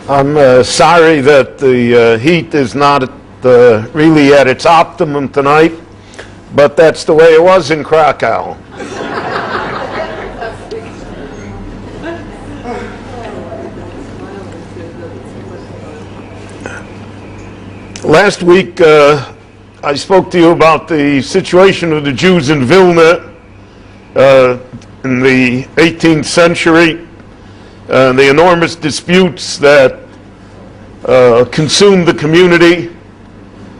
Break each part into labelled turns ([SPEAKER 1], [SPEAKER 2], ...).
[SPEAKER 1] I'm sorry that the heat is not really at its optimum tonight, but that's the way it was in Krakow. Last week I spoke to you about the situation of the Jews in Vilna in the 18th century, the enormous disputes that consumed the community,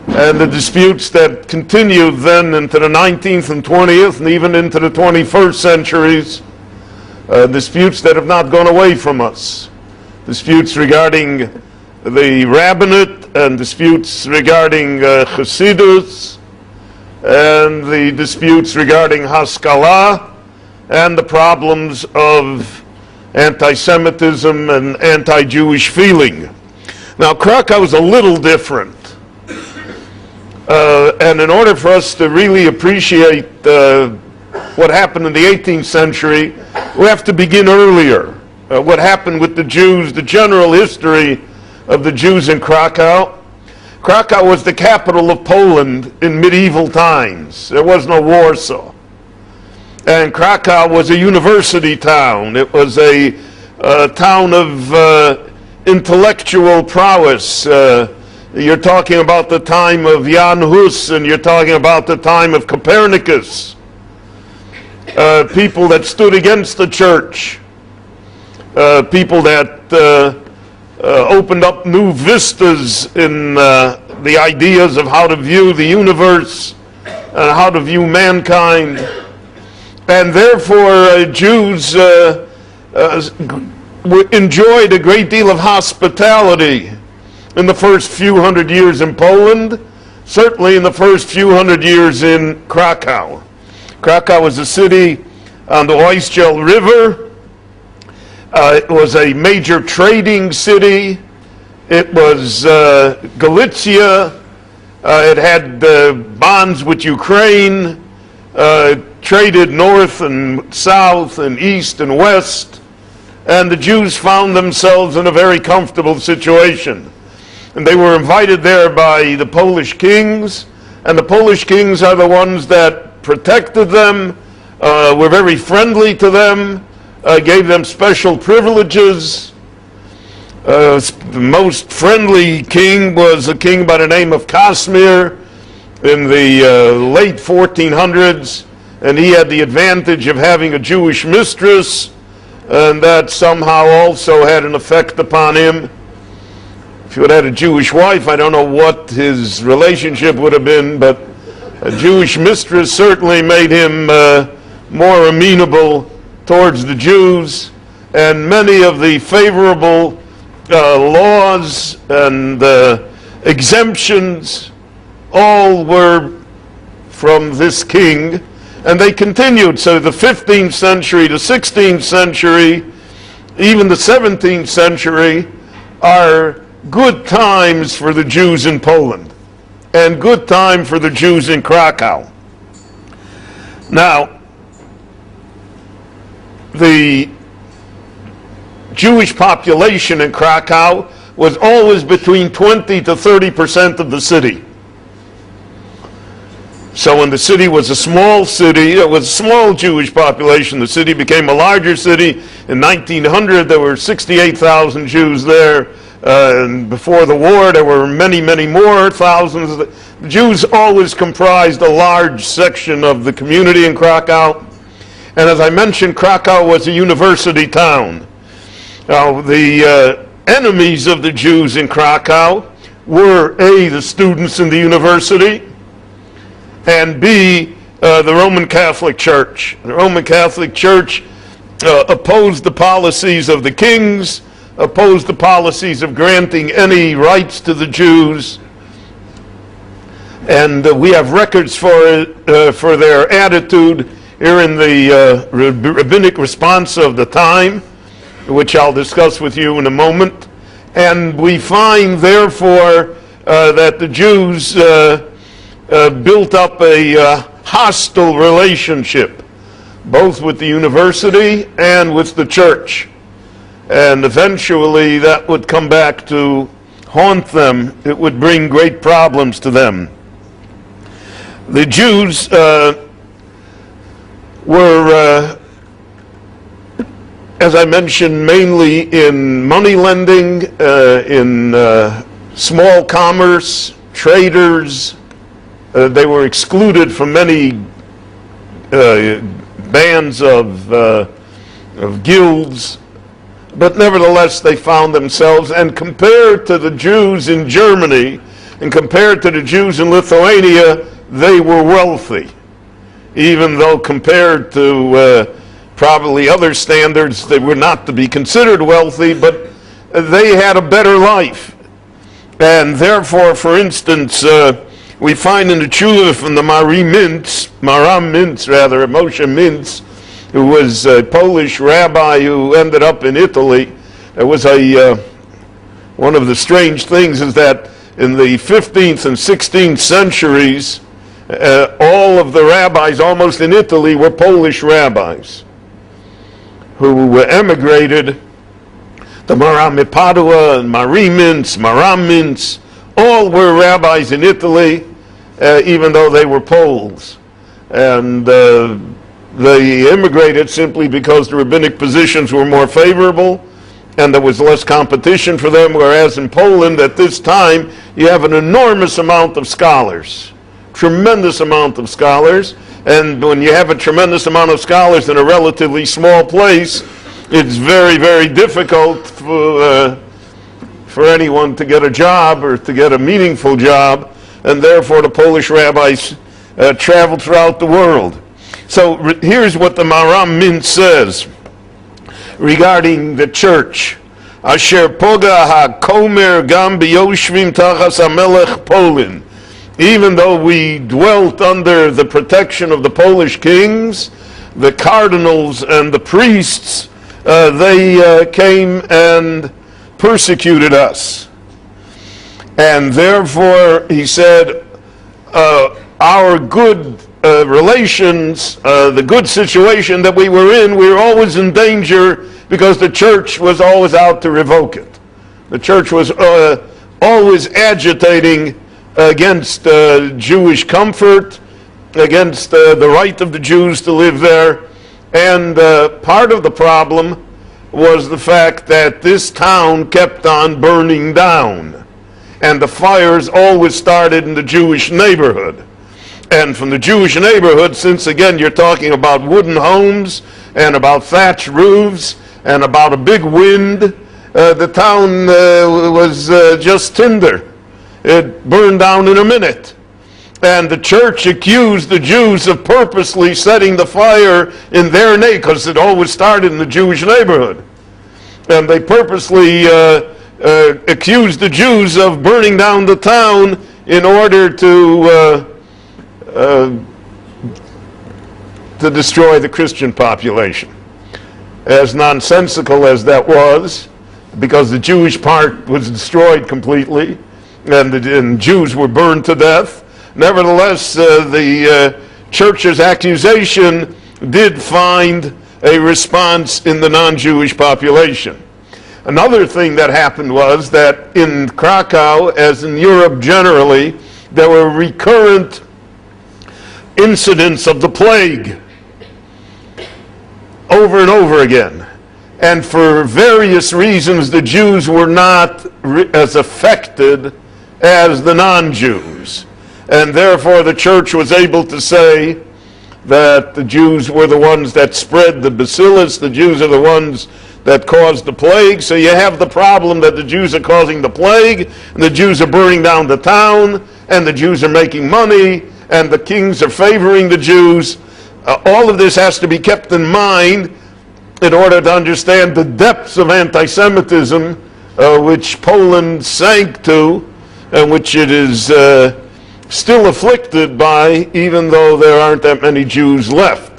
[SPEAKER 1] and the disputes that continued then into the 19th and 20th and even into the 21st centuries, disputes that have not gone away from us, disputes regarding the rabbinate and disputes regarding Chassidus and the disputes regarding Haskalah and the problems of anti-Semitism and anti-Jewish feeling. Now, Krakow is a little different. And in order for us to really appreciate what happened in the 18th century, we have to begin earlier. What happened with the Jews, the general history of the Jews in Krakow. Krakow was the capital of Poland in medieval times. There was no Warsaw. And Krakow was a university town. It was a town of intellectual prowess. You're talking about the time of Jan Hus, and you're talking about the time of Copernicus. People that stood against the church. People that opened up new vistas in the ideas of how to view the universe and how to view mankind. And therefore, Jews enjoyed a great deal of hospitality in the first few hundred years in Poland, certainly in the first few hundred years in Krakow. Krakow was a city on the Oistral River. It was a major trading city. It was Galicia. It had bonds with Ukraine, traded north and south and east and west, and the Jews found themselves in a very comfortable situation. And they were invited there by the Polish kings, and the Polish kings are the ones that protected them, were very friendly to them, gave them special privileges. The most friendly king was a king by the name of Casimir in the late 1400s, and he had the advantage of having a Jewish mistress, and that somehow also had an effect upon him. If he would have had a Jewish wife, I don't know what his relationship would have been, but a Jewish mistress certainly made him more amenable towards the Jews, and many of the favorable laws and exemptions all were from this king, and they continued. So the 15th century, the 16th century, even the 17th century are good times for the Jews in Poland and good time for the Jews in Krakow. Now, the Jewish population in Krakow was always between 20 to 30% of the city. So when the city was a small city, it was a small Jewish population. The city became a larger city. In 1900, there were 68,000 Jews there. And before the war, there were many, many more thousands. The Jews always comprised a large section of the community in Krakow. And as I mentioned, Krakow was a university town. Now, the enemies of the Jews in Krakow were A, the students in the university, and B, the Roman Catholic Church. The Roman Catholic Church opposed the policies of the kings, opposed the policies of granting any rights to the Jews, and we have records for their attitude here in the rabbinic response of the time, which I'll discuss with you in a moment. And we find, therefore, that the Jews built up a hostile relationship, both with the university and with the church. and eventually that would come back to haunt them. It would bring great problems to them. The Jews were, as I mentioned, mainly in money lending, in small commerce, traders. They were excluded from many bands of guilds, but nevertheless they found themselves, and compared to the Jews in Germany and compared to the Jews in Lithuania, they were wealthy, even though compared to probably other standards they were not to be considered wealthy, but they had a better life. And therefore, for instance, we find in the tshuva from the Maram Mintz, Moshe Mintz, who was a Polish rabbi who ended up in Italy. There was one of the strange things is that in the 15th and 16th centuries, all of the rabbis almost in Italy were Polish rabbis who emigrated. The Maram Padua and Maram Mintz, all were rabbis in Italy, even though they were Poles. And they immigrated simply because the rabbinic positions were more favorable and there was less competition for them, whereas in Poland at this time you have an enormous amount of scholars, tremendous amount of scholars, and when you have a tremendous amount of scholars in a relatively small place, it's very, very difficult for anyone to get a job or to get a meaningful job, and therefore the Polish rabbis traveled throughout the world. So here's what the Maram Mintz says regarding the church. Asher poga ha-komer gam biyoshvim tachas hamelech Polin. Even though we dwelt under the protection of the Polish kings, the cardinals and the priests, they came and persecuted us. And therefore, he said, our good relations, the good situation that we were in, we were always in danger because the church was always out to revoke it. The church was always agitating against Jewish comfort, against the right of the Jews to live there. And part of the problem was the fact that this town kept on burning down. And the fires always started in the Jewish neighborhood. And from the Jewish neighborhood, since again you're talking about wooden homes and about thatched roofs and about a big wind, the town was just tinder. It burned down in a minute. And the church accused the Jews of purposely setting the fire in their neighborhood, because it always started in the Jewish neighborhood. And they purposely accused the Jews of burning down the town in order to destroy the Christian population. As nonsensical as that was, because the Jewish part was destroyed completely, and Jews were burned to death, nevertheless, the church's accusation did find a response in the non-Jewish population. Another thing that happened was that in Krakow, as in Europe generally, there were recurrent incidents of the plague over and over again. And for various reasons, the Jews were not as affected as the non-Jews. And therefore the church was able to say that the Jews were the ones that spread the bacillus, the Jews are the ones that caused the plague. So you have the problem that the Jews are causing the plague, and the Jews are burning down the town, and the Jews are making money, and the kings are favoring the Jews. All of this has to be kept in mind in order to understand the depths of anti-Semitism which Poland sank to, and which it is still afflicted by, even though there aren't that many Jews left.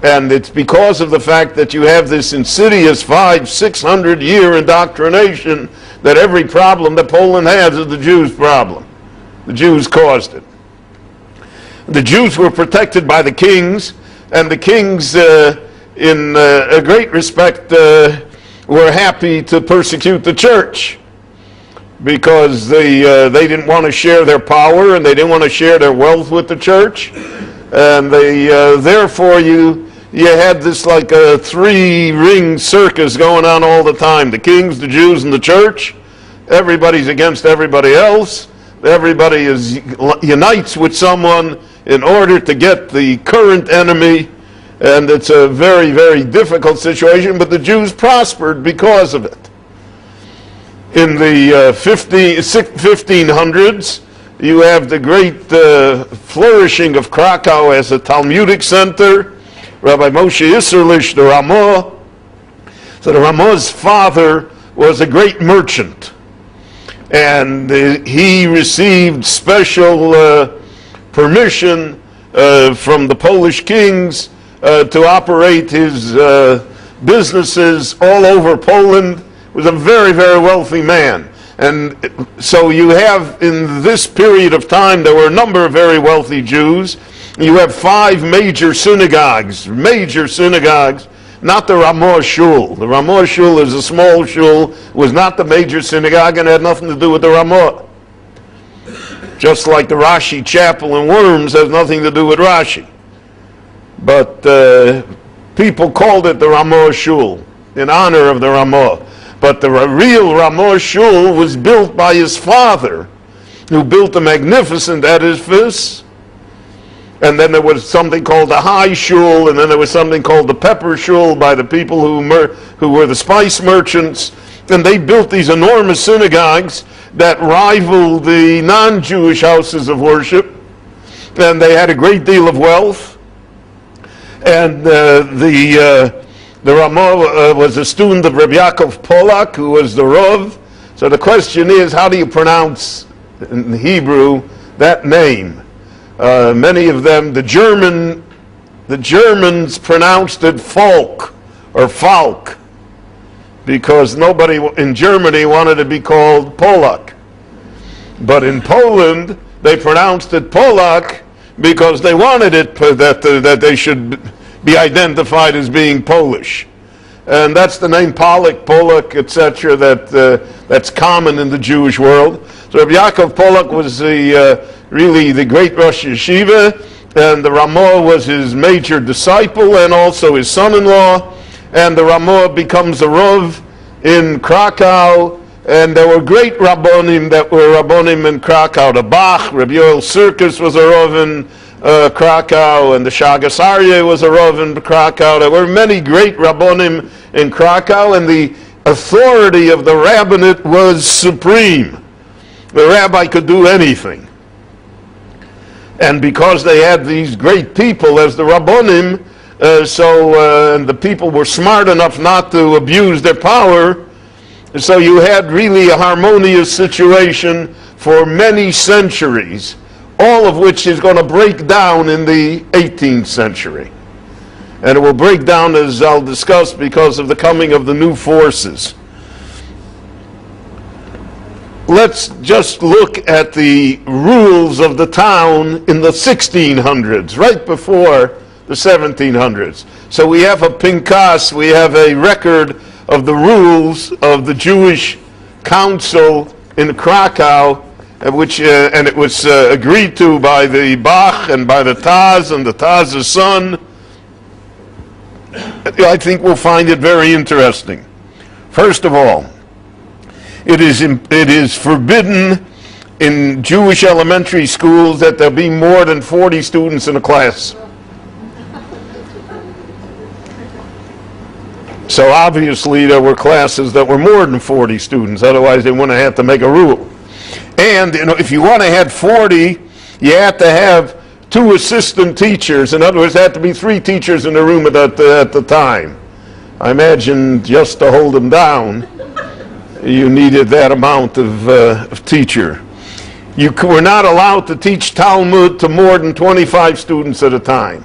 [SPEAKER 1] And it's because of the fact that you have this insidious 500-600 year indoctrination that every problem that Poland has is the Jews' problem. The Jews caused it. The Jews were protected by the kings, and the kings in a great respect were happy to persecute the church because they didn't want to share their power and they didn't want to share their wealth with the church, and they therefore you had this like a three-ring circus going on all the time: the kings, the Jews, and the church. Everybody's against everybody else. Everybody unites with someone in order to get the current enemy, and it's a very, very difficult situation, but the Jews prospered because of it. In the 1500s, you have the great flourishing of Krakow as a Talmudic center. Rabbi Moshe Isserlich, the Ramah. So the Ramah's father was a great merchant, and he received special permission from the Polish kings to operate his businesses all over Poland. He was a very, very wealthy man. And so you have, in this period of time, there were a number of very wealthy Jews. You have 5 major synagogues, not the Ramah Shul. The Ramah Shul is a small shul, was not the major synagogue, and had nothing to do with the Ramah. Just like the Rashi Chapel in Worms has nothing to do with Rashi. But people called it the Ramah Shul in honor of the Ramah. But the real Ramah Shul was built by his father, who built a magnificent edifice. And then there was something called the High Shul, and then there was something called the Pepper Shul by the people who were the spice merchants. And they built these enormous synagogues that rivaled the non-Jewish houses of worship. And they had a great deal of wealth. And the Ramah was a student of Rabbi Yaakov Polak, who was the Rav. So the question is, how do you pronounce in Hebrew that name? Many of them, the Germans pronounced it Falk or Falk, because nobody in Germany wanted to be called Polak. But in Poland, they pronounced it Polak because they wanted it that they should be identified as being Polish. And that's the name Polak, etc., that's common in the Jewish world. So Rabbi Yaakov Polak was really the great Rosh Yeshiva, and the Ramah was his major disciple and also his son-in-law. And the Ramah becomes a Rav in Krakow, and there were great Rabbonim that were Rabbonim in Krakow. The Bach, Rabbi Yoel Sirkis was a Rav in Krakow, and the Shagas Aryeh was a Rav in Krakow. There were many great Rabbonim in Krakow, and the authority of the rabbinate was supreme. The rabbi could do anything. And because they had these great people as the Rabbonim, and the people were smart enough not to abuse their power, so you had really a harmonious situation for many centuries, all of which is going to break down in the 18th century. And it will break down, as I'll discuss, because of the coming of the new forces. Let's just look at the rules of the town in the 1600s, right before the 1700s. So we have a Pinkas, we have a record of the rules of the Jewish council in Krakow, which and it was agreed to by the Bach and by the Taz and the Taz's son. I think we'll find it very interesting. First of all, it is forbidden in Jewish elementary schools that there be more than 40 students in a class. So obviously there were classes that were more than 40 students, otherwise they wouldn't have to make a rule. And if you want to have 40, you have to have 2 assistant teachers. In other words, there had to be 3 teachers in the room at the time. I imagine just to hold them down, you needed that amount of teacher. You were not allowed to teach Talmud to more than 25 students at a time.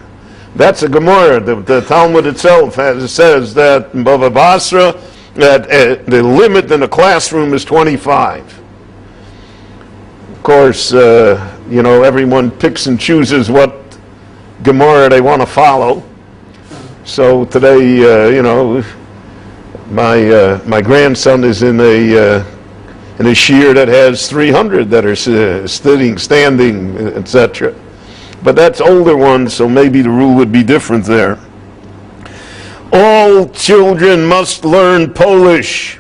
[SPEAKER 1] That's a Gemara. The Talmud itself says that in Bava Basra that the limit in a classroom is 25. Of course, everyone picks and chooses what Gemara they want to follow. So today, My grandson is in a shiur that has 300 that are sitting, standing, etc. But that's older ones, so maybe the rule would be different there. All children must learn Polish.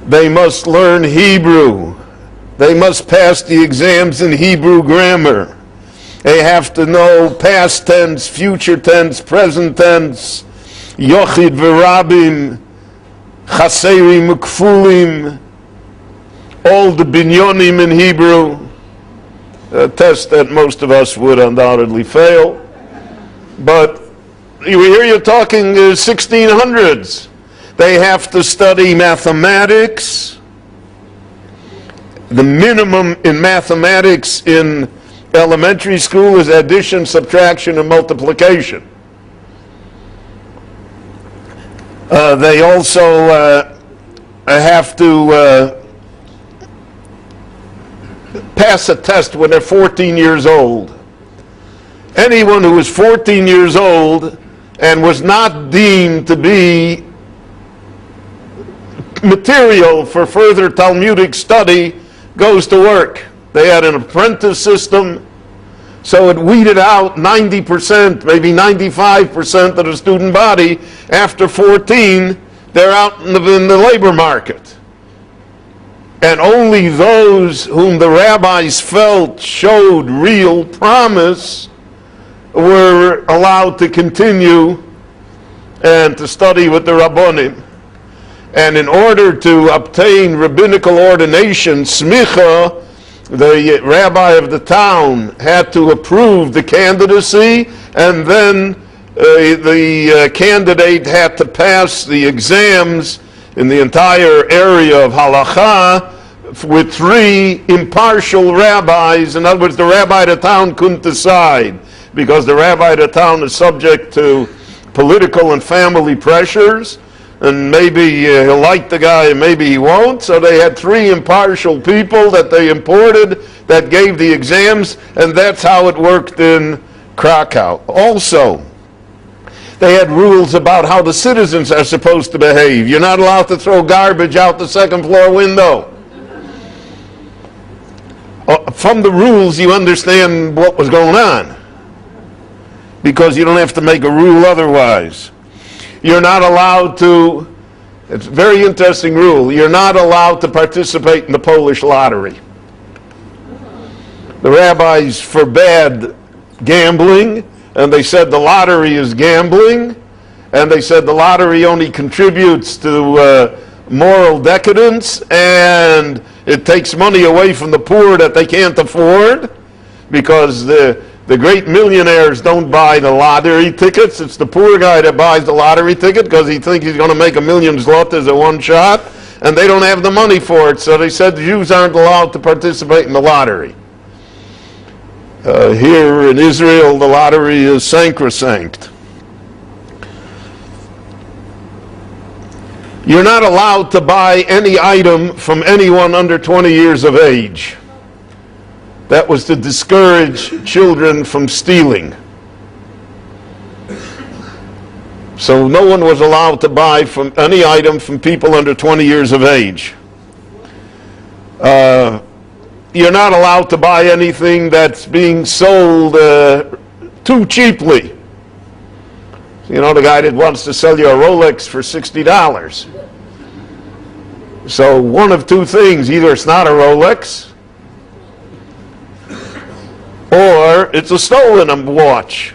[SPEAKER 1] They must learn Hebrew. They must pass the exams in Hebrew grammar. They have to know past tense, future tense, present tense, Yochid v'Rabim, Chaserim Kfulim, all the binyonim in Hebrew, a test that most of us would undoubtedly fail. But here you're talking 1600s. They have to study mathematics. The minimum in mathematics in elementary school is addition, subtraction, and multiplication. They also have to pass a test when they're 14 years old. Anyone who is 14 years old and was not deemed to be material for further Talmudic study goes to work. They had an apprentice system, so it weeded out 90%, maybe 95% of the student body. After 14, they're out in the labor market. And only those whom the rabbis felt showed real promise were allowed to continue and to study with the Rabbonim. And in order to obtain rabbinical ordination, smicha, the rabbi of the town had to approve the candidacy, and then the candidate had to pass the exams in the entire area of halakha with 3 impartial rabbis. In other words, the rabbi of the town couldn't decide, because the rabbi of the town is subject to political and family pressures, and maybe he'll like the guy and maybe he won't. So they had 3 impartial people that they imported that gave the exams, and that's how it worked in Krakow. Also, they had rules about how the citizens are supposed to behave. You're not allowed to throw garbage out the 2nd floor window. From the rules, you understand what was going on, because you don't have to make a rule otherwise. You're not allowed to, it's a very interesting rule, you're not allowed to participate in the Polish lottery. The rabbis forbade gambling, and they said the lottery is gambling, and they said the lottery only contributes to moral decadence, and it takes money away from the poor that they can't afford, because the great millionaires don't buy the lottery tickets. It's the poor guy that buys the lottery ticket because he thinks he's going to make 1,000,000 zlotys at one shot, and they don't have the money for it. So they said the Jews aren't allowed to participate in the lottery. Here in Israel, the lottery is sacrosanct. You're not allowed to buy any item from anyone under 20 years of age. That was to discourage children from stealing. So no one was allowed to buy from any item from people under 20 years of age. You're not allowed to buy anything that's being sold too cheaply. You know, the guy that wants to sell you a Rolex for $60. So one of 2 things: either it's not a Rolex, or it's a stolen watch.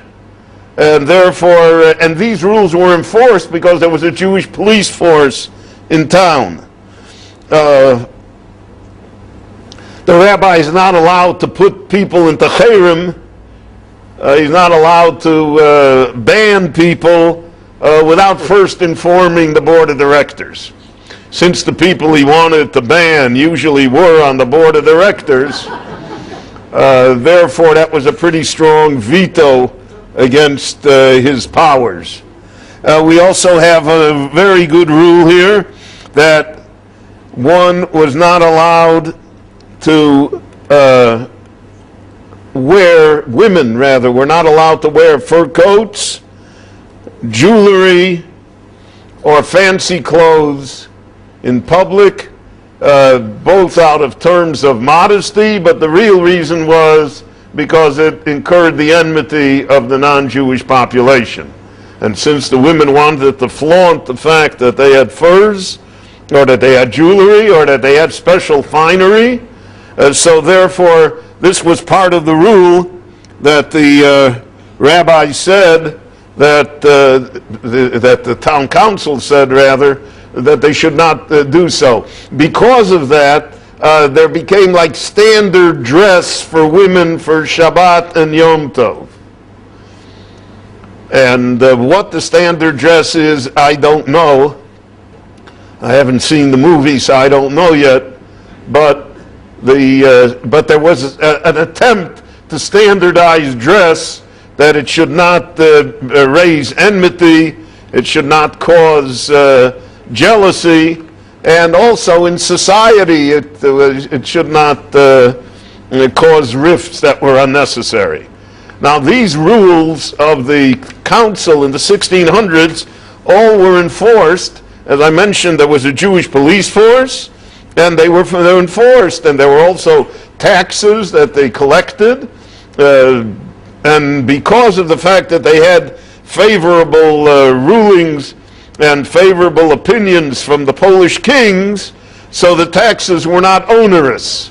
[SPEAKER 1] And therefore, and these rules were enforced because there was a Jewish police force in town. The rabbi is not allowed to put people into cherem. He's not allowed to ban people without first informing the board of directors. Since the people he wanted to ban usually were on the board of directors, therefore that was a pretty strong veto against his powers. We also have a very good rule here that one was not allowed to were not allowed to wear fur coats, jewelry, or fancy clothes in public, both out of terms of modesty, but the real reason was because it incurred the enmity of the non-Jewish population. And since the women wanted to flaunt the fact that they had furs, or that they had jewelry, or that they had special finery, so therefore this was part of the rule that the rabbi said, that the town council said rather, that they should not do so. Because of that, there became like standard dress for women for Shabbat and Yom Tov. And what the standard dress is, I don't know. I haven't seen the movie, so I don't know yet. But there was an attempt to standardize dress, that it should not raise enmity, it should not cause jealousy, and also in society it should not cause rifts that were unnecessary. Now these rules of the council in the 1600s all were enforced. As I mentioned, there was a Jewish police force, and they were enforced, and there were also taxes that they collected, and because of the fact that they had favorable rulings and favorable opinions from the Polish kings, so the taxes were not onerous,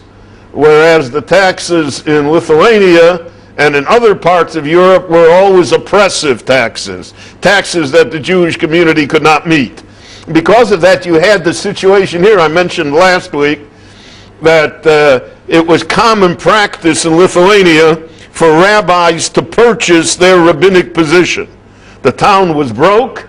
[SPEAKER 1] whereas the taxes in Lithuania and in other parts of Europe were always oppressive taxes, taxes that the Jewish community could not meet. Because of that, you had the situation here I mentioned last week, that it was common practice in Lithuania for rabbis to purchase their rabbinic position. The town was broke,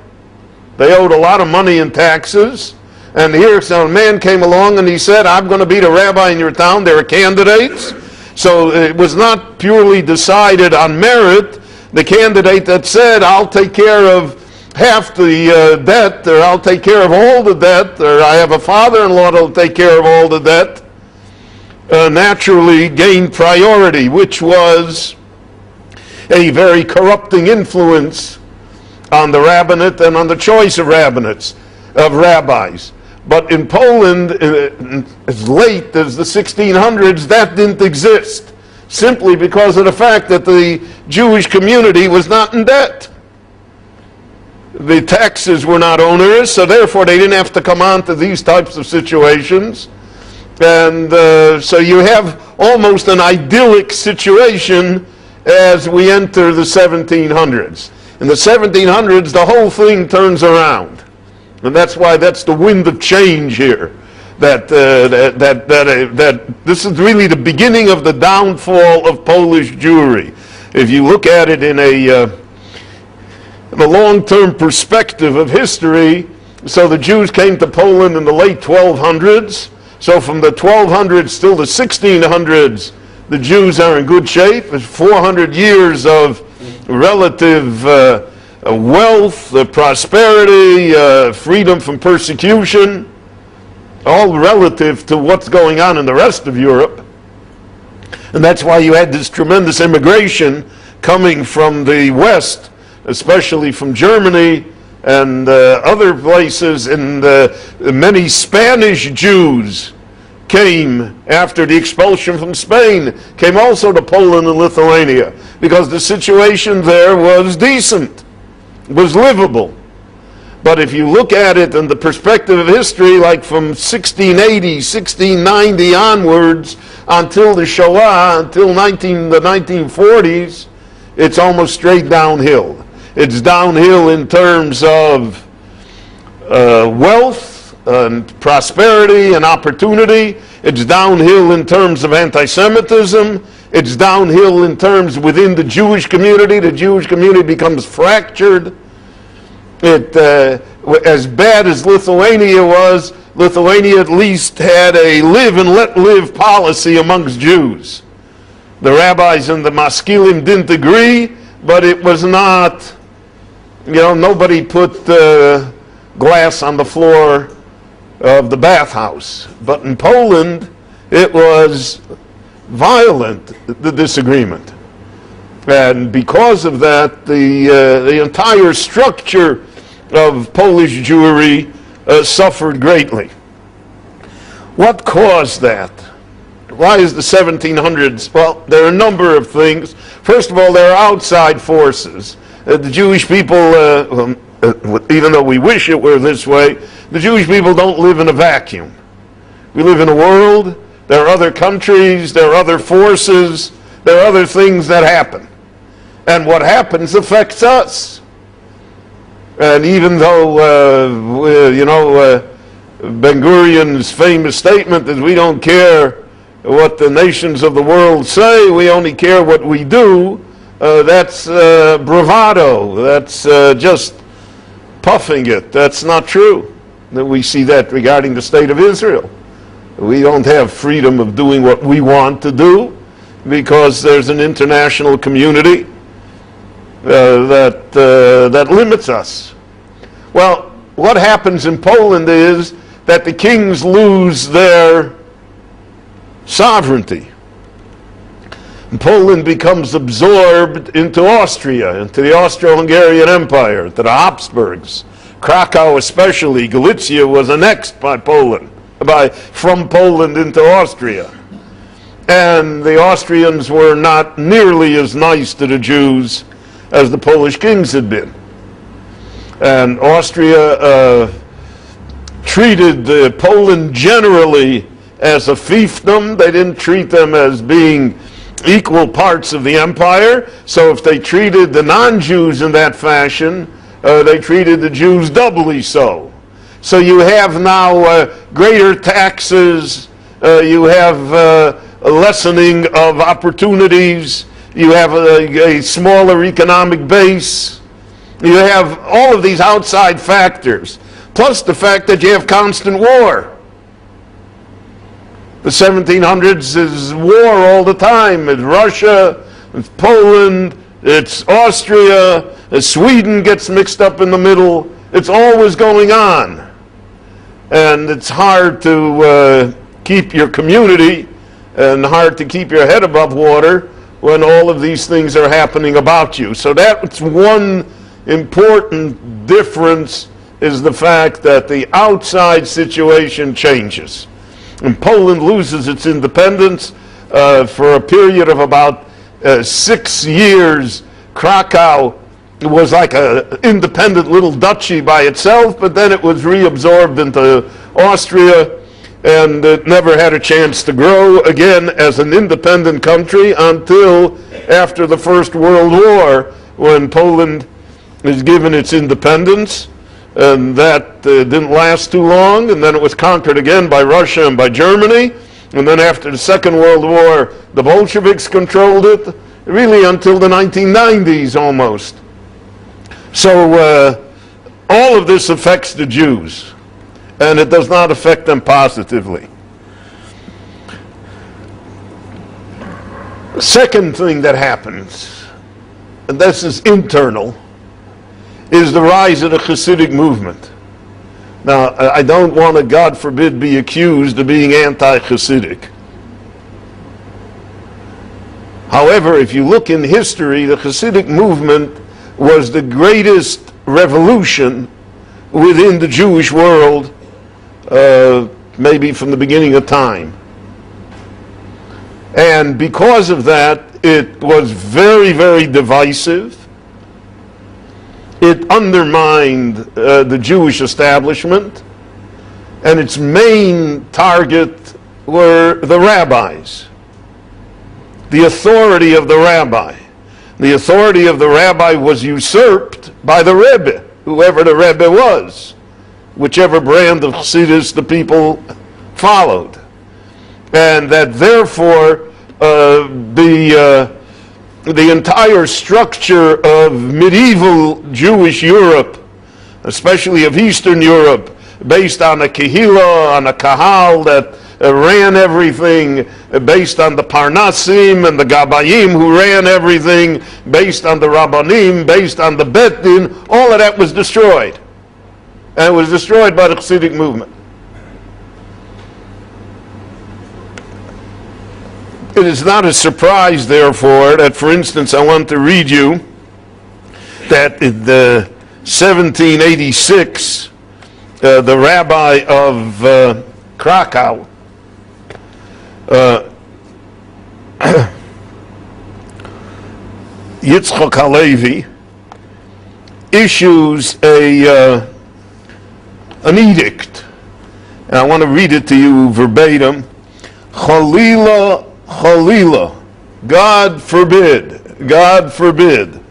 [SPEAKER 1] they owed a lot of money in taxes, and here some man came along and he said, I'm going to be the rabbi in your town. There are candidates. So it was not purely decided on merit. The candidate that said, I'll take care of half the debt, or I'll take care of all the debt, or I have a father-in-law that'll take care of all the debt, naturally gained priority, which was a very corrupting influence on the rabbinate and on the choice of rabbis. But in Poland, as late as the 1600s, that didn't exist, simply because of the fact that the Jewish community was not in debt. The taxes were not onerous, so therefore they didn't have to come on to these types of situations. And so you have almost an idyllic situation as we enter the 1700s. In the 1700s, the whole thing turns around. And that's why that's the wind of change here. That this is really the beginning of the downfall of Polish Jewry. If you look at it in a long-term perspective of history, so the Jews came to Poland in the late 1200s. So from the 1200s till the 1600s, the Jews are in good shape. It's 400 years of relative wealth, prosperity, freedom from persecution, all relative to what's going on in the rest of Europe. And that's why you had this tremendous immigration coming from the West, especially from Germany and other places, and many Spanish Jews came after the expulsion from Spain, came also to Poland and Lithuania, because the situation there was decent, was livable. But if you look at it in the perspective of history, like from 1680, 1690 onwards, until the Shoah, until the 1940s, it's almost straight downhill. It's downhill in terms of wealth and prosperity and opportunity. It's downhill in terms of anti-Semitism. It's downhill in terms within the Jewish community. The Jewish community becomes fractured. As bad as Lithuania was, Lithuania at least had a live and let live policy amongst Jews. The rabbis and the maskilim didn't agree, but it was not, nobody put glass on the floor of the bathhouse. But in Poland, it was violent, the disagreement. And because of that, the entire structure of Polish Jewry suffered greatly. What caused that? Why is the 1700s? Well, there are a number of things. First of all, there are outside forces. The Jewish people, even though we wish it were this way, the Jewish people don't live in a vacuum. We live in a world. There are other countries. There are other forces. There are other things that happen. And what happens affects us. And even though, Ben-Gurion's famous statement is we don't care what the nations of the world say, we only care what we do, that's bravado. That's just puffing it. That's not true. We see that regarding the state of Israel. We don't have freedom of doing what we want to do because there's an international community that limits us. Well, what happens in Poland is that the kings lose their sovereignty. And Poland becomes absorbed into Austria, into the Austro-Hungarian Empire, to the Habsburgs. Krakow especially, Galicia was annexed by Poland, from Poland into Austria. And the Austrians were not nearly as nice to the Jews as the Polish kings had been. And Austria treated Poland generally as a fiefdom. They didn't treat them as being equal parts of the empire. So if they treated the non-Jews in that fashion, they treated the Jews doubly so. So you have now greater taxes, you have a lessening of opportunities, you have a smaller economic base, you have all of these outside factors, plus the fact that you have constant war. The 1700s is war all the time. It's Russia, it's Poland, it's Austria, Sweden gets mixed up in the middle. It's always going on. And it's hard to keep your community and hard to keep your head above water when all of these things are happening about you. So that's one important difference, is the fact that the outside situation changes. And Poland loses its independence for a period of about 6 years. Krakow was like an independent little duchy by itself, but then it was reabsorbed into Austria, and it never had a chance to grow again as an independent country until after the First World War, when Poland was given its independence. And that didn't last too long, and then it was conquered again by Russia and by Germany. And then after the Second World War, the Bolsheviks controlled it, really until the 1990s almost. So all of this affects the Jews, and it does not affect them positively. The second thing that happens, and this is internal, is the rise of the Hasidic movement. Now, I don't want to, God forbid, be accused of being anti-Hasidic. However, if you look in history, the Hasidic movement was the greatest revolution within the Jewish world, maybe from the beginning of time. And because of that, it was very, very divisive. It undermined the Jewish establishment, and its main target were the rabbis, the authority of the rabbi. The authority of the rabbi was usurped by the Rebbe, whoever the Rebbe was, whichever brand of Chassidus the people followed. And that therefore the entire structure of medieval Jewish Europe, especially of Eastern Europe, based on a kehillah, on a kahal that ran everything, based on the Parnasim and the Gabayim who ran everything, based on the Rabbanim, based on the Bet Din, all of that was destroyed. And it was destroyed by the Hasidic movement. It is not a surprise, therefore, that, for instance, I want to read you that 1786, the rabbi of Krakow, Yitzchak Halevi, issues an edict, and I want to read it to you verbatim. Chalila, chalila, God forbid, God forbid.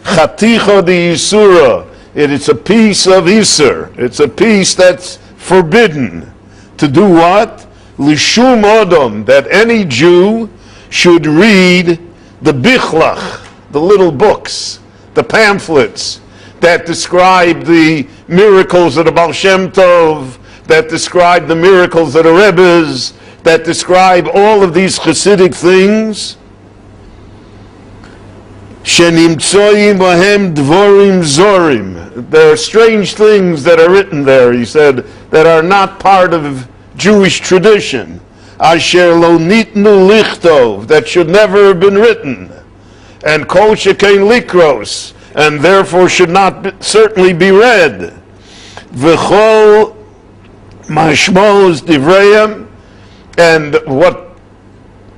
[SPEAKER 1] Chaticha de Yisura, it's a piece of Isur, it's a piece that's forbidden. To do what? Lishum Odom, that any Jew should read the Bichlach, the little books, the pamphlets that describe the miracles of the Baal Shem Tov, that describe the miracles of the Rebbes, that describe all of these Hasidic things. Shenimtsoyim bahem dvorim zorim. There are strange things that are written there, he said, that are not part of Jewish tradition. Asher lo nitnu lichtov, that should never have been written. And kol shekein likros, and therefore should not certainly be read. V'chol mashmos divrayim, and what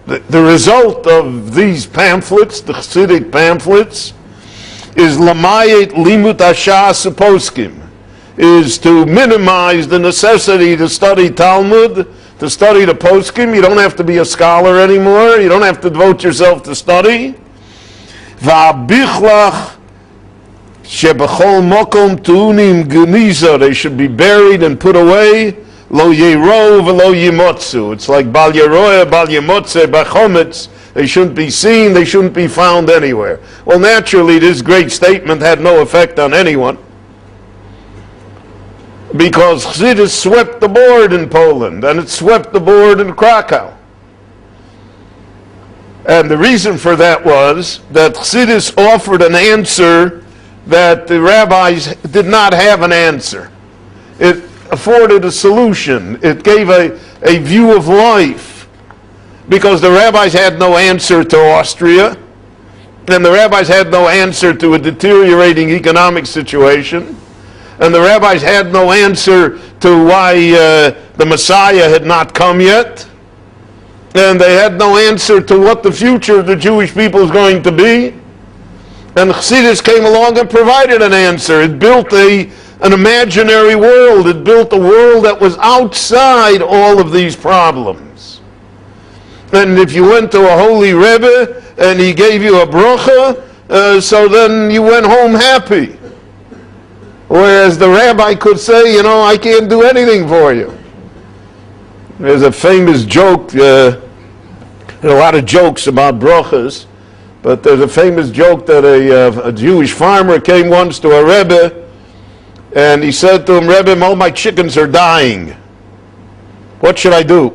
[SPEAKER 1] the result of these pamphlets, the Chassidic pamphlets, is lamayet limut hashas poskim, is to minimize the necessity to study Talmud, to study the poskim. You don't have to be a scholar anymore. You don't have to devote yourself to study. Va'abichlach shebechol mokom tuunim geniza, they should be buried and put away. Lo yero v'lo yimotzu. It's like bal yeroeh, bal yimotze, b'chometz. They shouldn't be seen, they shouldn't be found anywhere. Well, naturally, this great statement had no effect on anyone, because Chassidus swept the board in Poland, and it swept the board in Krakow. And the reason for that was that Chassidus offered an answer that the rabbis did not have an answer. It afforded a solution. It gave a view of life, because the rabbis had no answer to Austria, and the rabbis had no answer to a deteriorating economic situation, and the rabbis had no answer to why the Messiah had not come yet, and they had no answer to what the future of the Jewish people is going to be. And Chassidus came along and provided an answer. It built an imaginary world. It built a world that was outside all of these problems. And if you went to a holy Rebbe and he gave you a bracha, so then you went home happy. Whereas the rabbi could say, you know, I can't do anything for you. There's a famous joke, there are a lot of jokes about brachas, but there's a famous joke that a Jewish farmer came once to a Rebbe, and he said to him, Rebbe, all my chickens are dying. What should I do?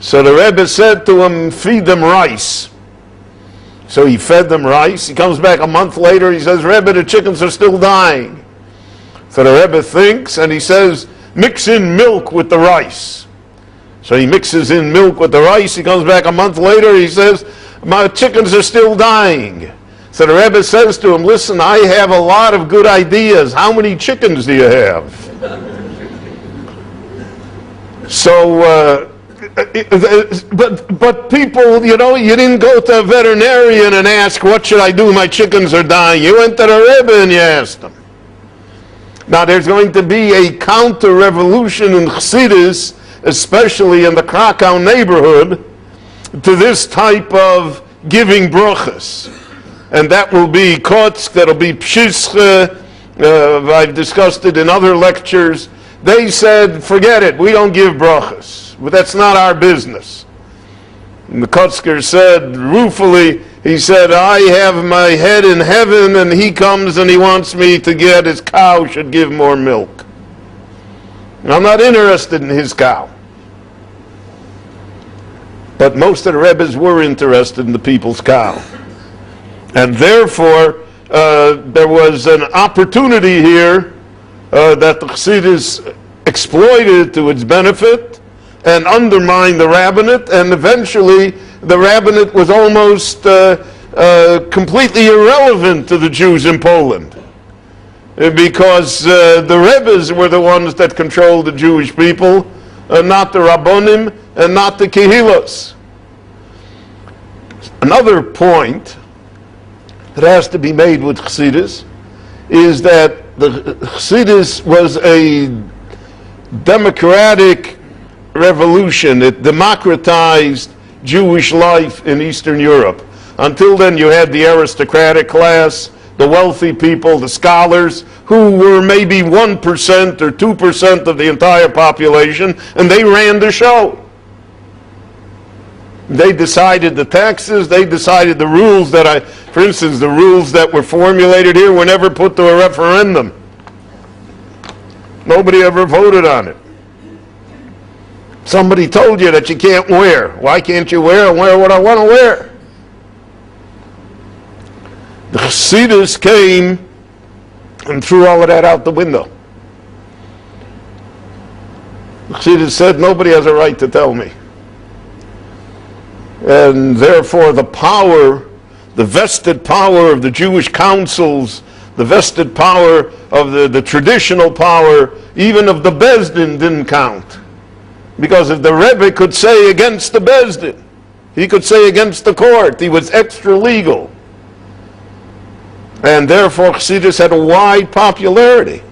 [SPEAKER 1] So the Rebbe said to him, feed them rice. So he fed them rice. He comes back a month later, he says, Rebbe, the chickens are still dying. So the Rebbe thinks, and he says, mix in milk with the rice. So he mixes in milk with the rice. He comes back a month later, he says, my chickens are still dying. So the Rebbe says to him, listen, I have a lot of good ideas. How many chickens do you have? So, but people, you know, you didn't go to a veterinarian and ask, what should I do? My chickens are dying. You went to the Rebbe and you asked them. Now there's going to be a counter-revolution in Chassidus, especially in the Krakow neighborhood, to this type of giving brachas. And that will be Kotsk, that'll be Pshischa. I've discussed it in other lectures. They said, forget it, we don't give brachas. But that's not our business. And the Kotzker said, ruefully, he said, I have my head in heaven, and he comes and he wants me to get his cow should give more milk. And I'm not interested in his cow. But most of the Rebbes were interested in the people's cow. And therefore, there was an opportunity here that the Chassidus exploited to its benefit and undermined the rabbinate, and eventually the rabbinate was almost completely irrelevant to the Jews in Poland. because the Rebbes were the ones that controlled the Jewish people, not the Rabbonim and not the Kehilos. Another point that has to be made with Chassidus is that the Chassidus was a democratic revolution. It democratized Jewish life in Eastern Europe. Until then, you had the aristocratic class, the wealthy people, the scholars, who were maybe 1% or 2% of the entire population, and they ran the show. They decided the taxes, they decided the rules for instance, the rules that were formulated here were never put to a referendum. Nobody ever voted on it. Somebody told you that you can't wear. Why can't you wear? I wear what I want to wear. The Chassidus came and threw all of that out the window. The Chassidus said, nobody has a right to tell me. And therefore the power, the vested power of the Jewish councils, the vested power of the traditional power, even of the Bezdin, didn't count. Because if the Rebbe could say against the Bezdin, he could say against the court, he was extra legal. And therefore Chassidus had a wide popularity.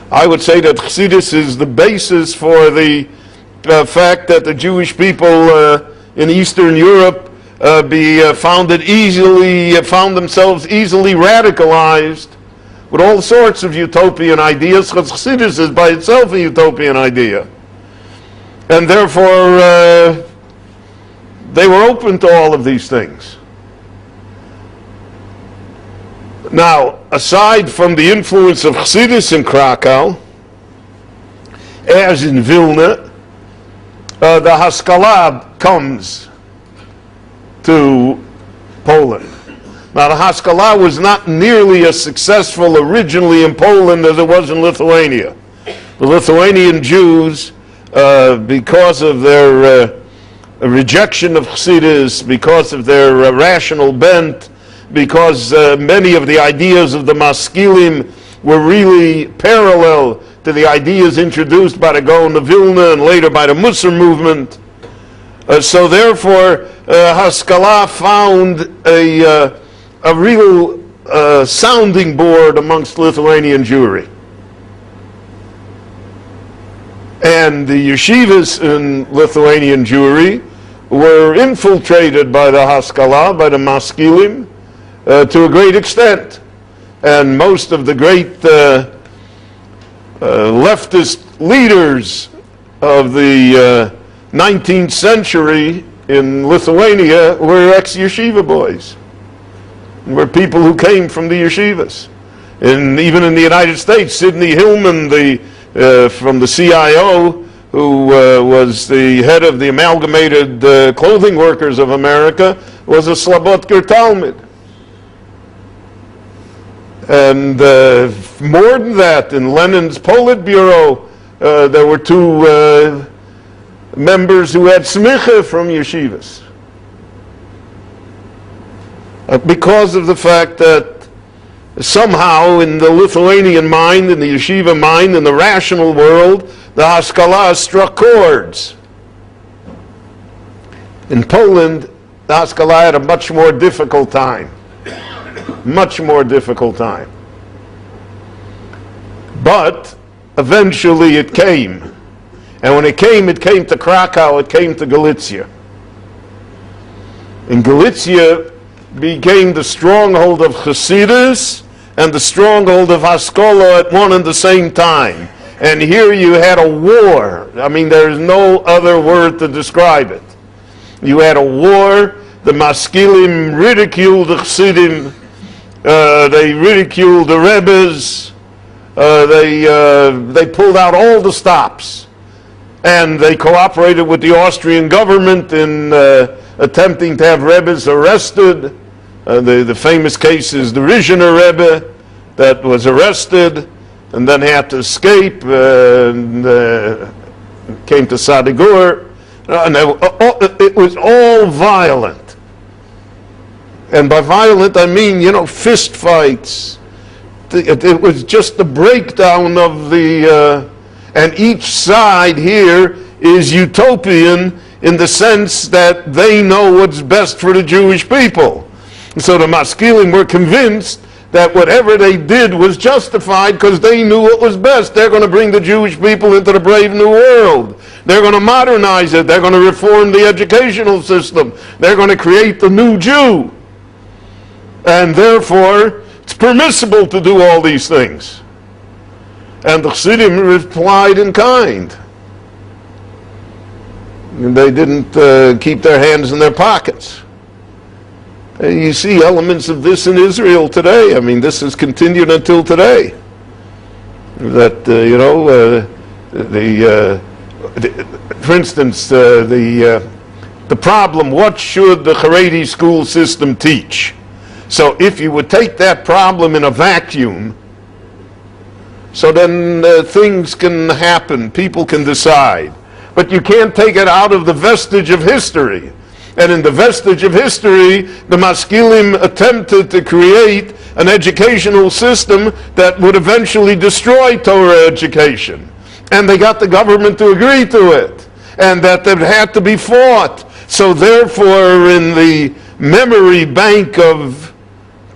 [SPEAKER 1] I would say that Chassidus is the basis for the fact that the Jewish people in Eastern Europe found themselves easily radicalized with all sorts of utopian ideas, because Chassidus is by itself a utopian idea. And therefore, they were open to all of these things. Now, aside from the influence of Chassidus in Krakow, as in Vilna, the Haskalah comes to Poland. Now, the Haskalah was not nearly as successful originally in Poland as it was in Lithuania. The Lithuanian Jews, because of their rejection of Chassidus, because of their rational bent, because many of the ideas of the Maskilim were really parallel to the ideas introduced by the Gaon of Vilna and later by the Musar movement. So therefore, Haskalah found a real sounding board amongst Lithuanian Jewry. And the yeshivas in Lithuanian Jewry were infiltrated by the Haskalah, by the Maskilim, to a great extent. And most of the great leftist leaders of the 19th century in Lithuania were ex-yeshiva boys, were people who came from the yeshivas. And even in the United States, Sidney Hillman, from the CIO, who was the head of the Amalgamated Clothing Workers of America, was a Slobodker Talmud. And more than that, in Lenin's Politburo, there were two members who had smicha from yeshivas. Because of the fact that somehow in the Lithuanian mind, in the yeshiva mind, in the rational world, the Haskalah struck chords. In Poland, the Haskalah had a much more difficult time. Much more difficult time. But eventually it came. And when it came to Krakow, it came to Galicia. And Galicia became the stronghold of Chassidus and the stronghold of Haskalah at one and the same time. And here you had a war. I mean, there's no other word to describe it. You had a war. The Maskilim ridiculed the Chassidim. They ridiculed the Rebbes. They pulled out all the stops. And they cooperated with the Austrian government in attempting to have Rebbes arrested. The famous case is the Rizhiner Rebbe that was arrested and then had to escape and came to Sadigur. And it was all violent. And by violent, I mean, fist fights, it was just the breakdown of the, and each side here is utopian in the sense that they know what's best for the Jewish people. So the Maskilim were convinced that whatever they did was justified because they knew what was best. They're going to bring the Jewish people into the brave new world. They're going to modernize it. They're going to reform the educational system. They're going to create the new Jew. And therefore, it's permissible to do all these things. And the Chassidim replied in kind. And they didn't keep their hands in their pockets. And you see elements of this in Israel today. I mean, this has continued until today. That, for instance, the problem, what should the Haredi school system teach? So if you would take that problem in a vacuum, so then things can happen, people can decide. But you can't take it out of the vestige of history. And in the vestige of history, the Maskilim attempted to create an educational system that would eventually destroy Torah education. And they got the government to agree to it. And that it had to be fought. So therefore, in the memory bank of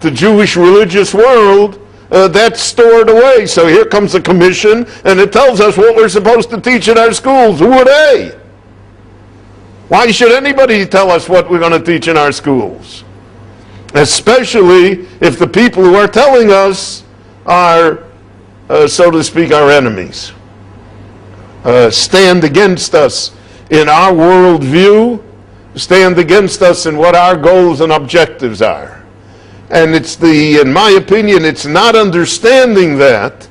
[SPEAKER 1] the Jewish religious world, that's stored away. So here comes a commission, and it tells us what we're supposed to teach in our schools. Who are they? Why should anybody tell us what we're going to teach in our schools? Especially if the people who are telling us are, so to speak, our enemies. Stand against us in our worldview, stand against us in what our goals and objectives are. And in my opinion, it's not understanding that,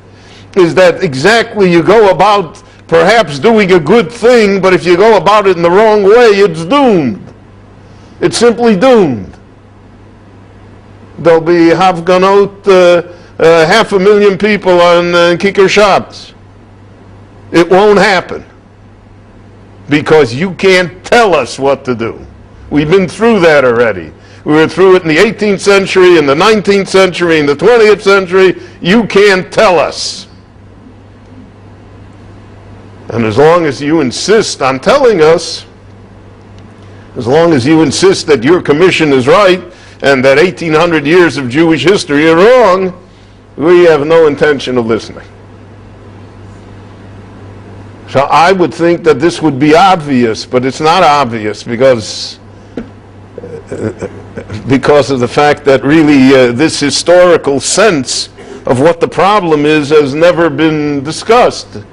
[SPEAKER 1] is that exactly you go about perhaps doing a good thing, but if you go about it in the wrong way, it's doomed. It's simply doomed. There'll be Hafganot, 500,000 people on Kicker Shabbos. It won't happen. Because you can't tell us what to do. We've been through that already. We were through it in the 18th century, in the 19th century, in the 20th century. You can't tell us. And as long as you insist on telling us, as long as you insist that your commission is right and that 1,800 years of Jewish history are wrong, we have no intention of listening. So I would think that this would be obvious, but it's not obvious because of the fact that really this historical sense of what the problem is has never been discussed.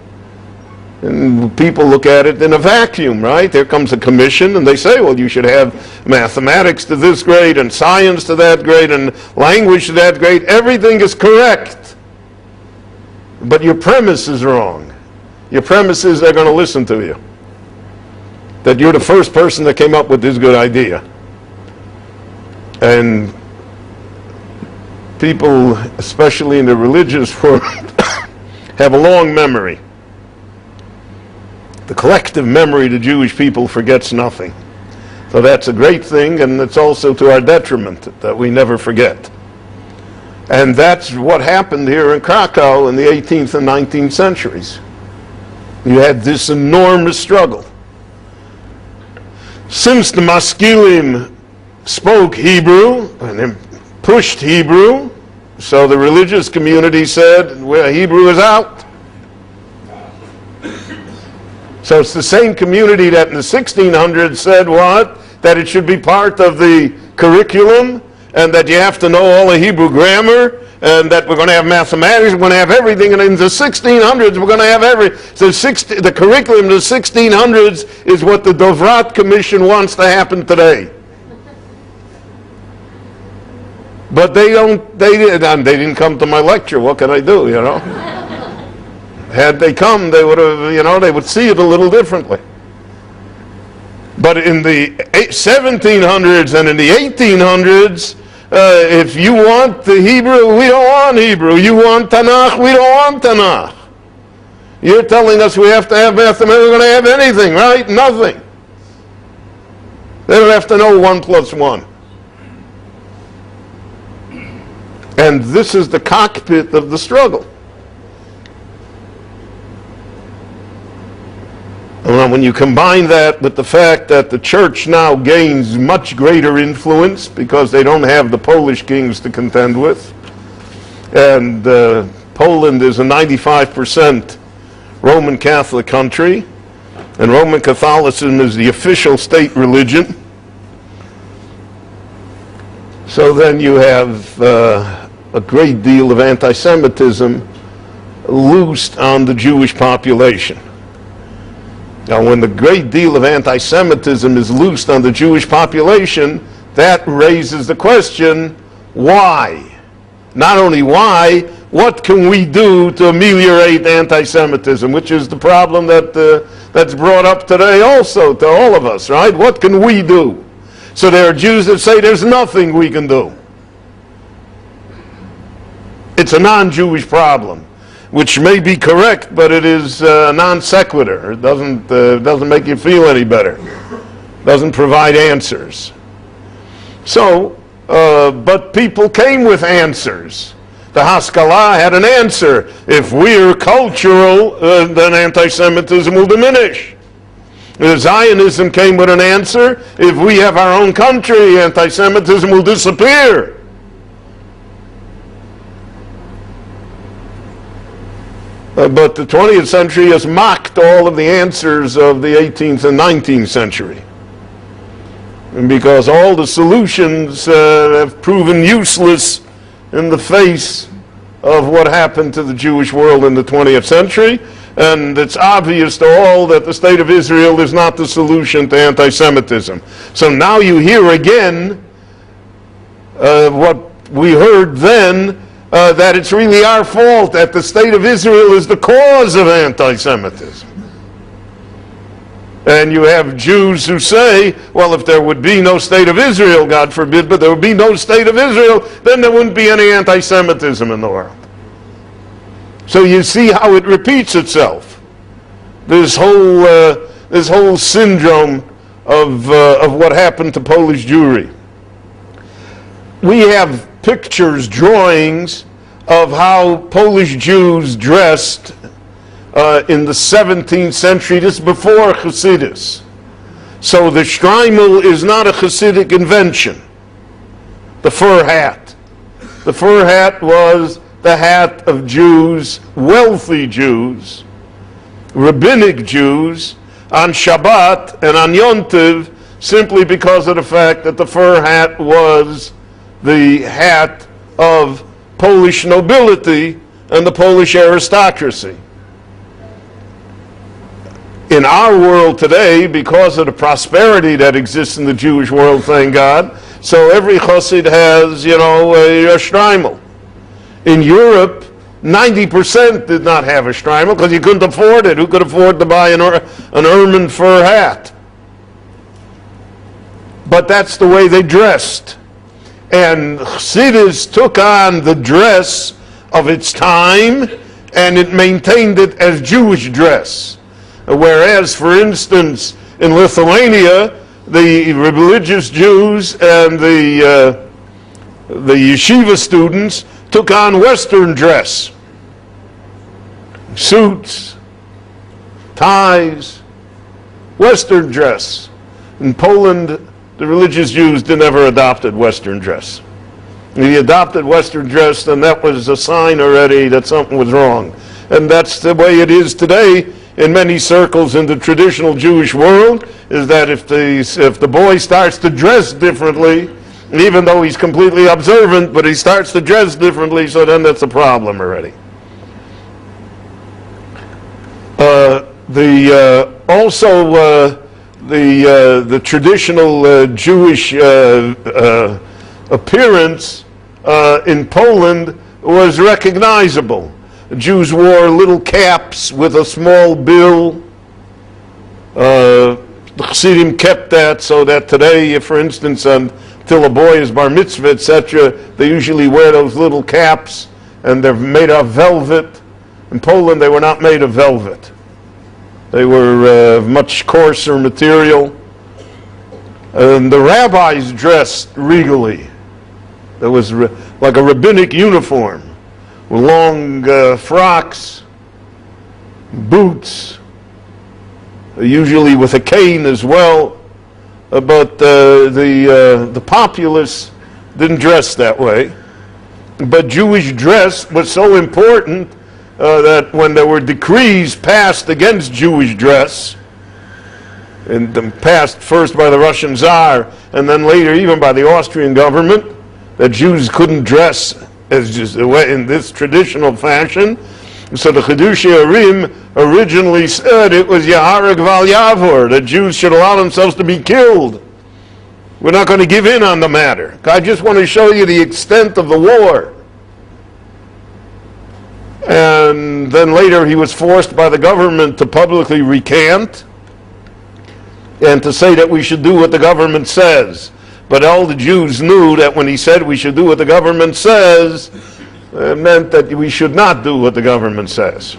[SPEAKER 1] And people look at it in a vacuum, right? There comes a commission and they say, well, you should have mathematics to this grade and science to that grade and language to that grade. Everything is correct. But your premise is wrong. Your premise is they're going to listen to you. That you're the first person that came up with this good idea. And people, especially in the religious world, have a long memory. The collective memory of the Jewish people forgets nothing. So that's a great thing, and it's also to our detriment that we never forget. And that's what happened here in Krakow in the 18th and 19th centuries. You had this enormous struggle. Since the Maskilim spoke Hebrew and then pushed Hebrew, so the religious community said, well, Hebrew is out. So it's the same community that in the 1600s said what? That it should be part of the curriculum and that you have to know all the Hebrew grammar and that we're going to have mathematics, we're going to have everything. And in the 1600s, we're going to have everything. So the curriculum of the 1600s is what the Dovrat Commission wants to happen today. But they didn't come to my lecture. What can I do, you know? Had they come, they would have, they would see it a little differently. But in the 1700s and in the 1800s, if you want the Hebrew, we don't want Hebrew. You want Tanakh, we don't want Tanakh. You're telling us we have to have mathematics, we're going to have anything, right? Nothing. They don't have to know 1 + 1. And this is the cockpit of the struggle. When you combine that with the fact that the church now gains much greater influence because they don't have the Polish kings to contend with, and Poland is a 95% Roman Catholic country, and Roman Catholicism is the official state religion. So then you have a great deal of anti-Semitism loosed on the Jewish population. Now, when the great deal of anti-Semitism is loosed on the Jewish population, that raises the question, why? Not only why, what can we do to ameliorate anti-Semitism, which is the problem that's brought up today also to all of us, right? What can we do? So there are Jews that say there's nothing we can do. It's a non-Jewish problem, which may be correct, but it is non sequitur. It doesn't make you feel any better. Doesn't provide answers. So, but people came with answers. The Haskalah had an answer. If we're cultural, then anti-Semitism will diminish. The Zionism came with an answer. If we have our own country, anti-Semitism will disappear. But the 20th century has mocked all of the answers of the 18th and 19th century. And because all the solutions have proven useless in the face of what happened to the Jewish world in the 20th century, and it's obvious to all that the state of Israel is not the solution to anti-Semitism. So now you hear again what we heard then, that it's really our fault, that the state of Israel is the cause of anti-Semitism. And you have Jews who say, well, if there would be no state of Israel, God forbid, but there would be no state of Israel, then there wouldn't be any anti-Semitism in the world. So you see how it repeats itself. This whole syndrome of what happened to Polish Jewry. We have pictures, drawings of how Polish Jews dressed in the 17th century, just before Hasidus. So the shtreimel is not a Hasidic invention. The fur hat. The fur hat was the hat of Jews, wealthy Jews, rabbinic Jews, on Shabbat and on Yom Tov, simply because of the fact that the fur hat was the hat of Polish nobility and the Polish aristocracy. In our world today, because of the prosperity that exists in the Jewish world, thank God, so every chassid has, a shtreimel. In Europe, 90% did not have a shtreimel because you couldn't afford it. Who could afford to buy an ermine fur hat? But that's the way they dressed. And Chassidus took on the dress of its time, and it maintained it as Jewish dress. Whereas, for instance, in Lithuania, the religious Jews and the yeshiva students took on Western dress. Suits, ties, Western dress. In Poland, the religious Jews never adopted Western dress. If you adopted Western dress, then that was a sign already that something was wrong. And that's the way it is today in many circles in the traditional Jewish world, is that if the boy starts to dress differently, even though he's completely observant, but he starts to dress differently, so then that's a problem already. The traditional Jewish appearance in Poland was recognizable. Jews wore little caps with a small bill. The Chassidim kept that, so that today, for instance, until a boy is bar mitzvah, etc., they usually wear those little caps, and they're made of velvet. In Poland, they were not made of velvet. They were much coarser material. And the rabbis dressed regally. that was like a rabbinic uniform, with long frocks, boots, usually with a cane as well. But the populace didn't dress that way. But Jewish dress was so important that when there were decrees passed against Jewish dress, and passed first by the Russian Tsar and then later even by the Austrian government, that Jews couldn't dress as just in this traditional fashion. So the Chidushei Arim originally said it was Yahareg Val Yavor, that Jews should allow themselves to be killed. We're not going to give in on the matter. I just want to show you the extent of the war. And then later he was forced by the government to publicly recant and to say that we should do what the government says. But all the Jews knew that when he said we should do what the government says, it meant that we should not do what the government says.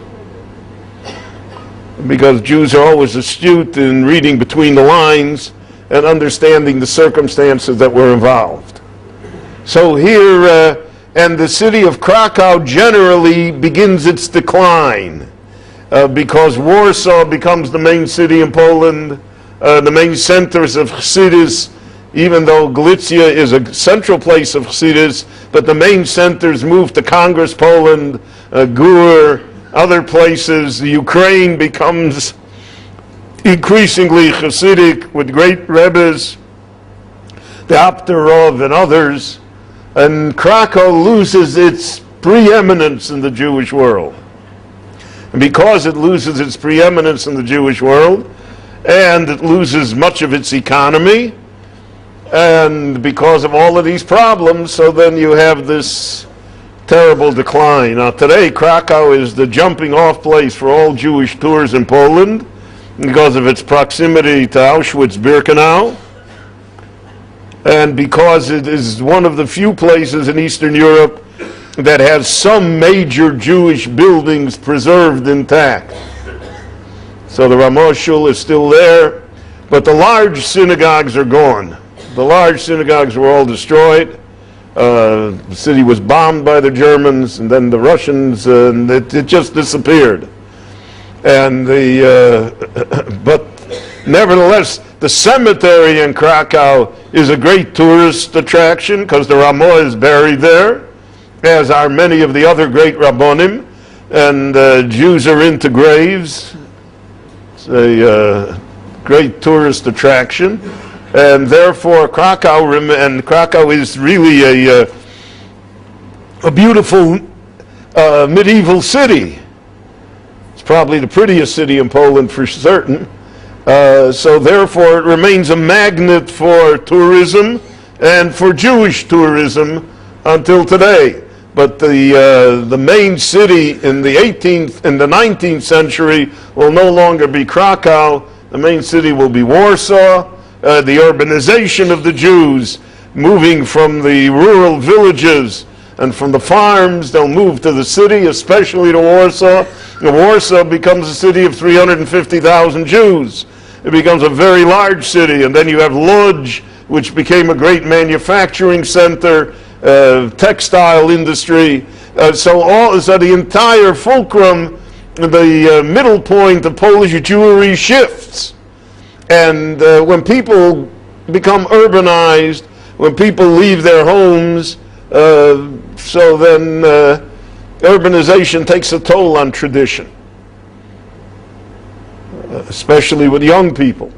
[SPEAKER 1] Because Jews are always astute in reading between the lines and understanding the circumstances that were involved. So here, and the city of Krakow generally begins its decline because Warsaw becomes the main city in Poland, the main centers of Chassidus, even though Galicia is a central place of Chassidus, but the main centers move to Congress, Poland, Gur, other places. The Ukraine becomes increasingly Hasidic with great Rebbes, the Apterov and others, and Krakow loses its preeminence in the Jewish world. And because it loses its preeminence in the Jewish world, and it loses much of its economy, and because of all of these problems, so then you have this terrible decline. Now today, Krakow is the jumping off place for all Jewish tours in Poland because of its proximity to Auschwitz-Birkenau, and because it is one of the few places in Eastern Europe that has some major Jewish buildings preserved intact. So the Ramosh Shul is still there, but the large synagogues are gone. The large synagogues were all destroyed. The city was bombed by the Germans, and then the Russians, and it just disappeared. And but nevertheless, the cemetery in Krakow is a great tourist attraction because the Ramah is buried there, as are many of the other great Rabbonim, and Jews are into graves. It's a great tourist attraction. And therefore, Krakow is really a beautiful medieval city. It's probably the prettiest city in Poland for certain. So therefore, it remains a magnet for tourism and for Jewish tourism until today. But the main city in the 18th and the 19th century will no longer be Krakow. The main city will be Warsaw. The urbanization of the Jews, moving from the rural villages and from the farms, they'll move to the city, especially to Warsaw. And Warsaw becomes a city of 350,000 Jews. It becomes a very large city. And then you have Lodz, which became a great manufacturing center, textile industry. So the entire fulcrum, the middle point of Polish Jewry shifts. And when people become urbanized, when people leave their homes, so then urbanization takes a toll on tradition, especially with young people.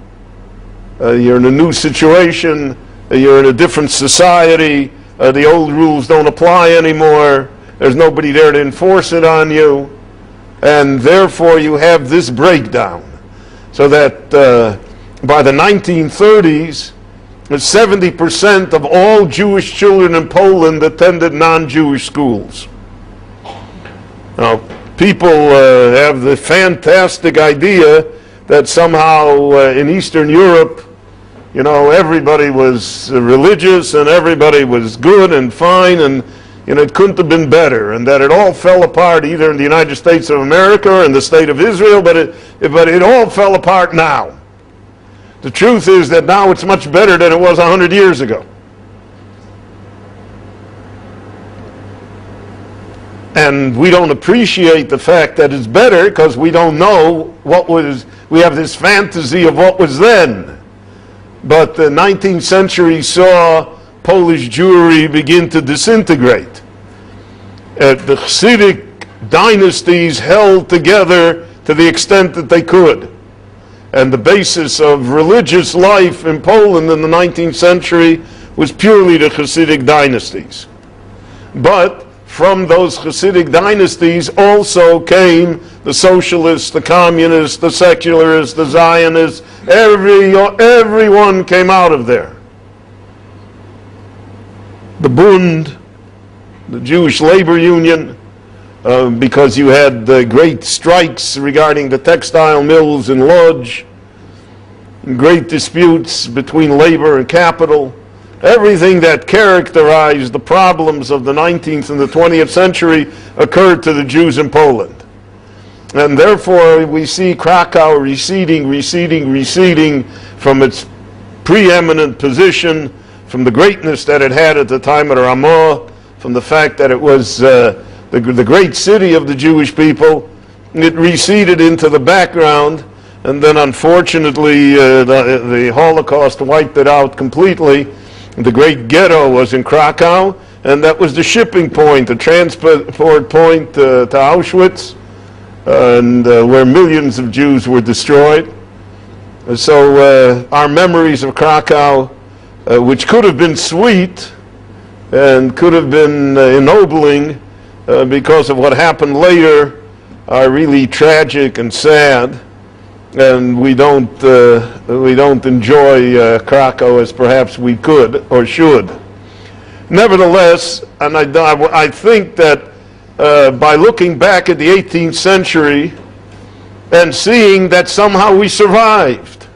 [SPEAKER 1] You're in a new situation, you're in a different society, the old rules don't apply anymore, there's nobody there to enforce it on you, and therefore you have this breakdown. So that by the 1930s, 70% of all Jewish children in Poland attended non-Jewish schools. Now, people have the fantastic idea that somehow in Eastern Europe, you know, everybody was religious and everybody was good and fine, and it couldn't have been better, and that it all fell apart either in the United States of America or in the state of Israel, but it all fell apart now. The truth is that now it's much better than it was 100 years ago. And we don't appreciate the fact that it's better because we don't know what was, we have this fantasy of what was then. But the 19th century saw Polish Jewry begin to disintegrate. The Hasidic dynasties held together to the extent that they could. And the basis of religious life in Poland in the 19th century was purely the Hasidic dynasties. But from those Hasidic dynasties also came the socialists, the communists, the secularists, the Zionists. Everyone came out of there. The Bund, the Jewish labor union, because you had great strikes regarding the textile mills in Lodz, great disputes between labor and capital. Everything that characterized the problems of the 19th and the 20th century occurred to the Jews in Poland. And therefore we see Krakow receding from its preeminent position, from the greatness that it had at the time of the Ramah, from the fact that it was the great city of the Jewish people. It receded into the background, and then unfortunately the Holocaust wiped it out completely. The great ghetto was in Krakow, and that was the shipping point, the transport point to Auschwitz, and where millions of Jews were destroyed. So our memories of Krakow, which could have been sweet and could have been ennobling because of what happened later, are really tragic and sad. And we don't enjoy Krakow as perhaps we could or should. Nevertheless, and I think that by looking back at the 18th century and seeing that somehow we survived,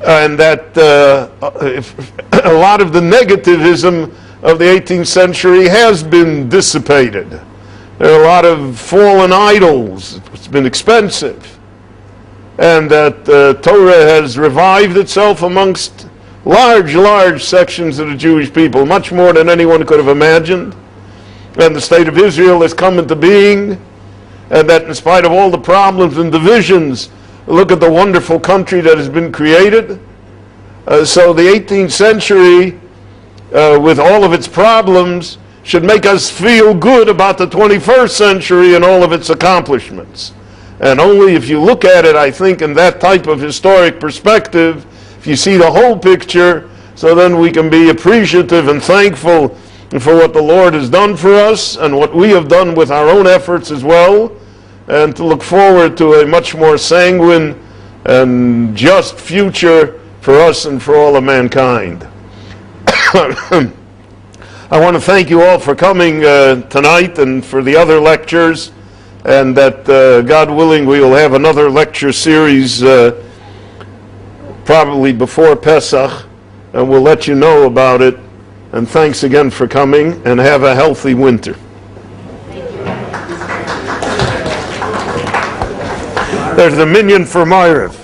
[SPEAKER 1] and that a lot of the negativism of the 18th century has been dissipated. There are a lot of fallen idols. It's been expensive. And that Torah has revived itself amongst large sections of the Jewish people, much more than anyone could have imagined. And the state of Israel has come into being, and that in spite of all the problems and divisions, look at the wonderful country that has been created. So the 18th century, with all of its problems, should make us feel good about the 21st century and all of its accomplishments. And only if you look at it, I think, in that type of historic perspective, if you see the whole picture, so then we can be appreciative and thankful for what the Lord has done for us and what we have done with our own efforts as well, and to look forward to a much more sanguine and just future for us and for all of mankind. I want to thank you all for coming tonight and for the other lectures, and that God willing we will have another lecture series probably before Pesach, and we'll let you know about it. And thanks again for coming, and have a healthy winter. There's the minyan for Ma'ariv.